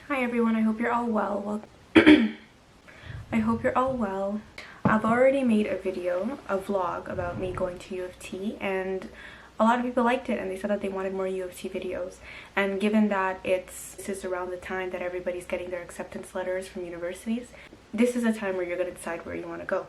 Hi everyone, I hope you're all well. I hope you're all well. I've already made a video, a vlog about me going to U of T, and a lot of people liked it and they said that they wanted more U of T videos. And given that this is around the time that everybody's getting their acceptance letters from universities, this is a time where you're going to decide where you want to go.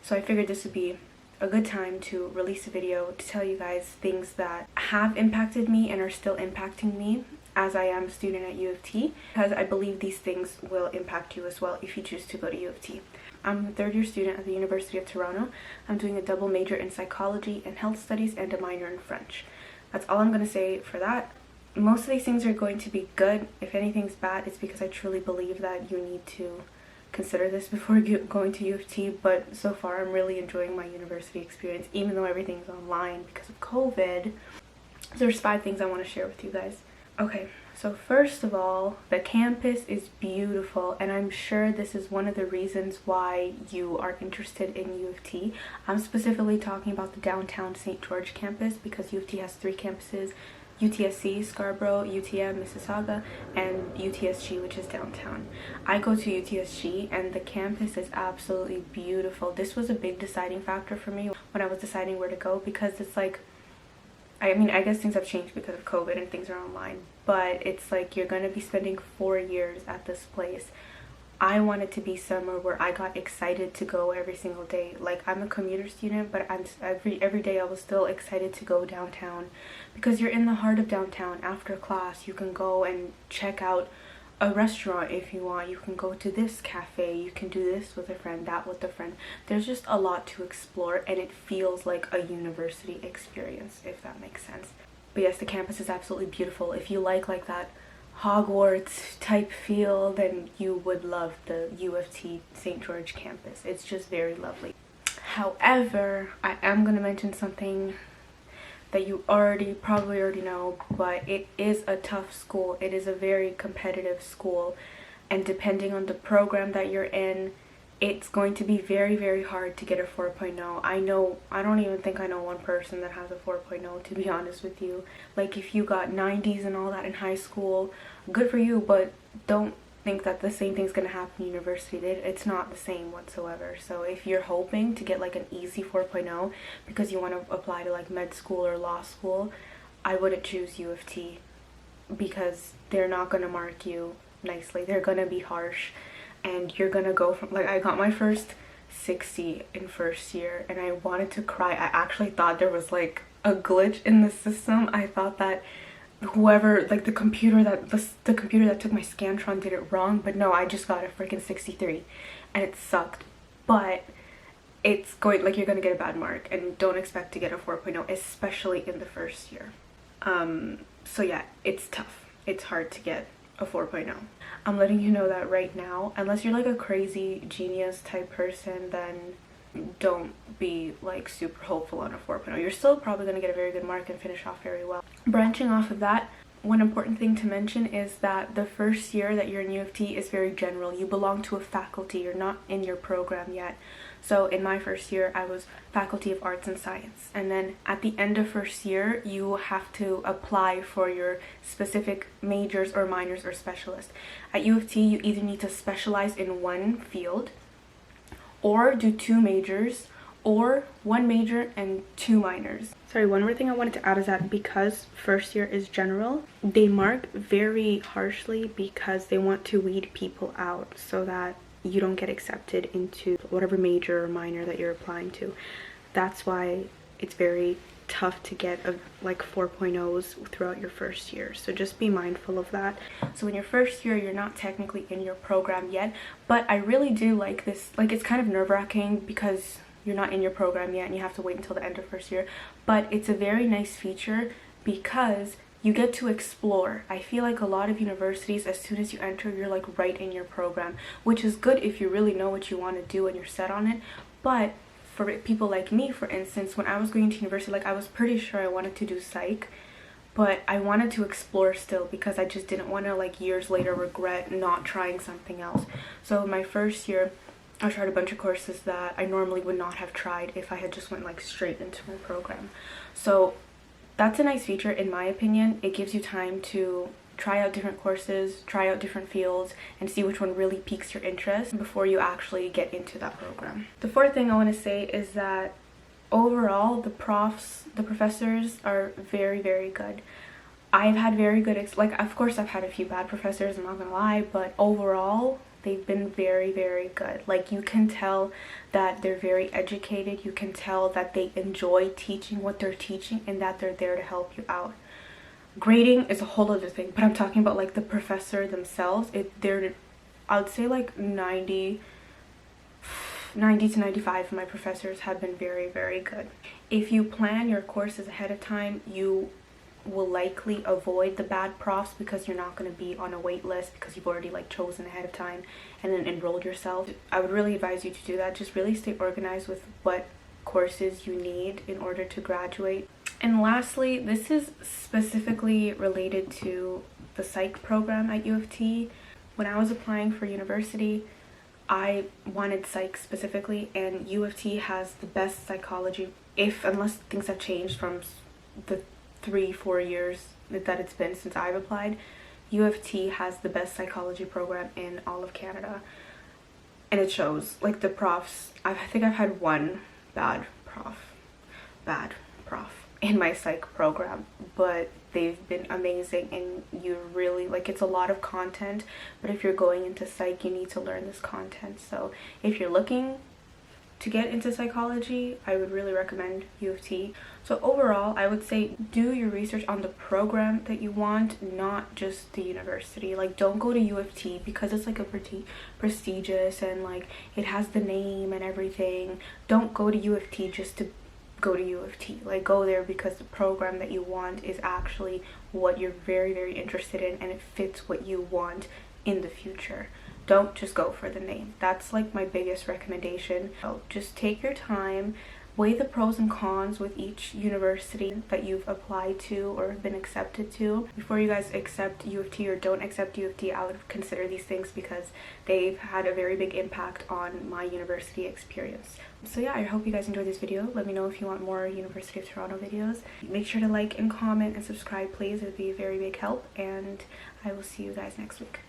So I figured this would be a good time to release a video to tell you guys things that have impacted me and are still impacting me as I am a student at U of T, because I believe these things will impact you as well if you choose to go to U of T. I'm a third-year student at the University of Toronto. I'm doing a double major in psychology and health studies and a minor in French. That's all I'm going to say for that. Most of these things are going to be good. If anything's bad, it's because I truly believe that you need to consider this before going to U of T, but so far I'm really enjoying my university experience, even though everything's online because of COVID. So there's 5 things I want to share with you guys. Okay, so first of all, the campus is beautiful, and I'm sure this is one of the reasons why you are interested in U of T. I'm specifically talking about the downtown St. George campus because U of T has 3 campuses: UTSC, Scarborough, UTM, Mississauga, and UTSG, which is downtown. I go to UTSG and the campus is absolutely beautiful. This was a big deciding factor for me when I was deciding where to go, because it's like, I mean, I guess things have changed because of COVID and things are online, but it's like you're going to be spending 4 years at this place. I wanted to be somewhere where I got excited to go every single day. Like, I'm a commuter student, but every day I was still excited to go downtown because you're in the heart of downtown. After class, you can go and check out a restaurant if you want. You can go to this cafe, you can do this with a friend, that with a friend. There's just a lot to explore, and it feels like a university experience, if that makes sense. But yes, the campus is absolutely beautiful. If you like that Hogwarts type feel, then you would love the U of T St. George campus. It's just very lovely. However, I am going to mention something that you probably already know, but it is a tough school. It is a very competitive school, and depending on the program that you're in, it's going to be very, very hard to get a 4.0. I don't even think I know one person that has a 4.0, to be honest with you. Like, if you got 90s and all that in high school, good for you, but don't think that the same thing's gonna happen in university. It's not the same whatsoever. So if you're hoping to get like an easy 4.0 because you want to apply to like med school or law school, I wouldn't choose U of T, because they're not gonna mark you nicely. They're gonna be harsh, and you're gonna go from, like, I got my first 60 in first year and I wanted to cry. I actually thought there was like a glitch in the system. I thought that whoever, like the computer that took my Scantron did it wrong, but no, I just got a freaking 63 and it sucked. But it's going, like, you're gonna get a bad mark, and don't expect to get a 4.0, especially in the first year. So yeah, it's tough. It's hard to get a 4.0. I'm letting you know that right now. Unless you're like a crazy genius type person, then don't be like super hopeful on a 4.0. You're still probably going to get a very good mark and finish off very well. Branching off of that, one important thing to mention is that the first year that you're in U of T is very general. You belong to a faculty. You're not in your program yet. So in my first year, I was Faculty of Arts and Science. And then at the end of first year, you have to apply for your specific majors or minors or specialists. At U of T, you either need to specialize in one field, or do 2 majors, or 1 major and 2 minors. Sorry, one more thing I wanted to add is that because first year is general, they mark very harshly because they want to weed people out so that you don't get accepted into whatever major or minor that you're applying to. That's why it's very tough to get like 4.0s throughout your first year, so just be mindful of that. So in your first year, you're not technically in your program yet, but I really do like this. Like, it's kind of nerve-wracking because you're not in your program yet and you have to wait until the end of first year, but it's a very nice feature because you get to explore. I feel like a lot of universities, as soon as you enter, you're like right in your program, which is good if you really know what you want to do and you're set on it. But for people like me, for instance, when I was going to university, like, I was pretty sure I wanted to do psych, but I wanted to explore still because I just didn't want to, like, years later regret not trying something else. So in my first year, I tried a bunch of courses that I normally would not have tried if I had just went like straight into my program. So that's a nice feature in my opinion. It gives you time to try out different courses, try out different fields, and see which one really piques your interest before you actually get into that program. The fourth thing I want to say is that overall the professors are very, very good. I've had very good, like, of course I've had a few bad professors, I'm not gonna lie, but overall they've been very, very good. Like, you can tell that they're very educated, you can tell that they enjoy teaching what they're teaching and that they're there to help you out. Grading is a whole other thing, but I'm talking about like the professor themselves. I would say like 90 to 95 of my professors have been very, very good. If you plan your courses ahead of time, you will likely avoid the bad profs because you're not going to be on a wait list because you've already like chosen ahead of time and then enrolled yourself. I would really advise you to do that. Just really stay organized with what courses you need in order to graduate. And lastly, this is specifically related to the psych program at U of T. When I was applying for university, I wanted psych specifically, and U of T has the best psychology, unless things have changed from the 3-4 years that it's been since I've applied. U of T has the best psychology program in all of Canada, and it shows. Like, the profs, I think I've had one bad prof in my psych program, but they've been amazing. And you really, like, it's a lot of content, but if you're going into psych, you need to learn this content. So if you're looking to get into psychology, I would really recommend U of T. So overall, I would say do your research on the program that you want, not just the university. Like, don't go to U of T because it's like a pretty prestigious and like it has the name and everything. Don't go to U of T just to go to U of T. Like, go there because the program that you want is actually what you're very, very interested in and it fits what you want in the future. Don't just go for the name. That's like my biggest recommendation. So just take your time, weigh the pros and cons with each university that you've applied to or been accepted to. Before you guys accept U of T or don't accept U of T, I would consider these things because they've had a very big impact on my university experience. So yeah, I hope you guys enjoyed this video. Let me know if you want more University of Toronto videos. Make sure to like and comment and subscribe, please. It would be a very big help, and I will see you guys next week.